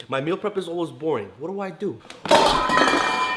My meal prep is always boring. What do I do?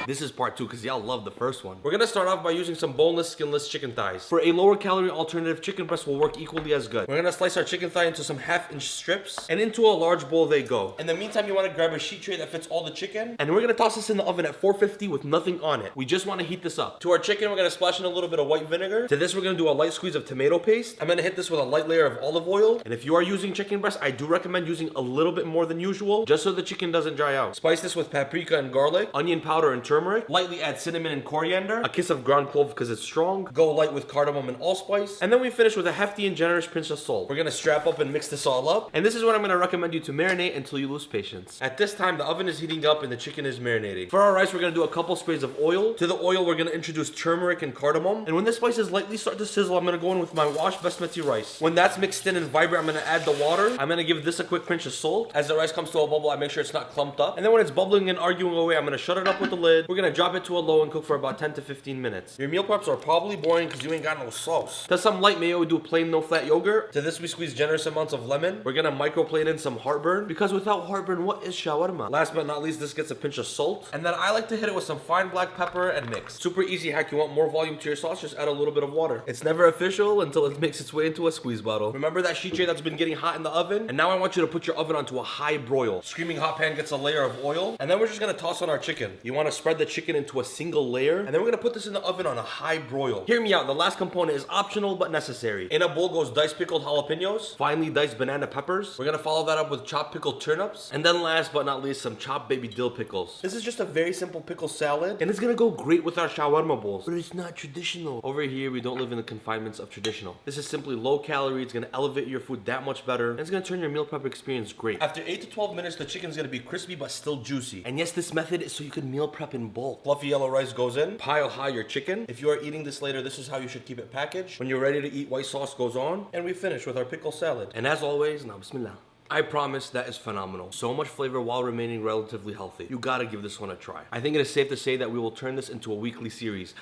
This is part 2 because y'all love the first one. We're gonna start off by using some boneless, skinless chicken thighs. For a lower calorie alternative, chicken breast will work equally as good. We're gonna slice our chicken thigh into some 1/2-inch strips, and into a large bowl they go. In the meantime, you wanna grab a sheet tray that fits all the chicken, and we're gonna toss this in the oven at 450 with nothing on it. We just wanna heat this up. To our chicken, we're gonna splash in a little bit of white vinegar. To this, we're gonna do a light squeeze of tomato paste. I'm gonna hit this with a light layer of olive oil, and if you are using chicken breast, I do recommend using a little bit more than usual, just so the chicken doesn't dry out. Spice this with paprika and garlic, onion powder and turmeric. Lightly add cinnamon and coriander, a kiss of ground clove because it's strong. Go light with cardamom and allspice, and then we finish with a hefty and generous pinch of salt. We're gonna strap up and mix this all up, and this is when I'm gonna recommend you to marinate until you lose patience. At this time, the oven is heating up and the chicken is marinating. For our rice, we're gonna do a couple sprays of oil. To the oil, we're gonna introduce turmeric and cardamom, and when the spices lightly start to sizzle, I'm gonna go in with my washed basmati rice. When that's mixed in and vibrant, I'm gonna add the water. I'm gonna give this a quick pinch of salt. As the rice comes to a bubble, I make sure it's not clumped up, and then when it's bubbling and arguing away, I'm gonna shut it up with the lid. We're gonna drop it to a low and cook for about 10 to 15 minutes. Your meal preps are probably boring because you ain't got no sauce. To some light mayo, we do plain no fat yogurt. To this, we squeeze generous amounts of lemon. We're gonna microplane in some heartburn, because without heartburn, what is shawarma? Last but not least, this gets a pinch of salt, and then I like to hit it with some fine black pepper and mix. Super easy hack. You want more volume to your sauce, just add a little bit of water. It's never official until it makes its way into a squeeze bottle. Remember that sheet tray that's been getting hot in the oven? And now I want you to put your oven onto a high broil. Screaming hot pan gets a layer of oil, and then we're just gonna toss on our chicken. You wanna spread the chicken into a single layer, and then we're gonna put this in the oven on a high broil. Hear me out, the last component is optional but necessary. In a bowl goes diced pickled jalapeños, finely diced banana peppers. We're gonna follow that up with chopped pickled turnips, and then last but not least, some chopped baby dill pickles. This is just a very simple pickle salad, and it's gonna go great with our shawarma bowls. But it's not traditional. Over here, we don't live in the confinements of traditional. This is simply low calorie, it's gonna elevate your food that much better, and it's gonna turn your meal prep experience great. After 8 to 12 minutes, the chicken's gonna be crispy but still juicy. And yes, this method is so you can meal prep in bulk. Fluffy yellow rice goes in, pile high your chicken. If you are eating this later, this is how you should keep it packaged. When you're ready to eat, white sauce goes on, and we finish with our pickle salad. And as always, now bismillah. I promise that is phenomenal. So much flavor while remaining relatively healthy. You gotta give this one a try. I think it is safe to say that we will turn this into a weekly series.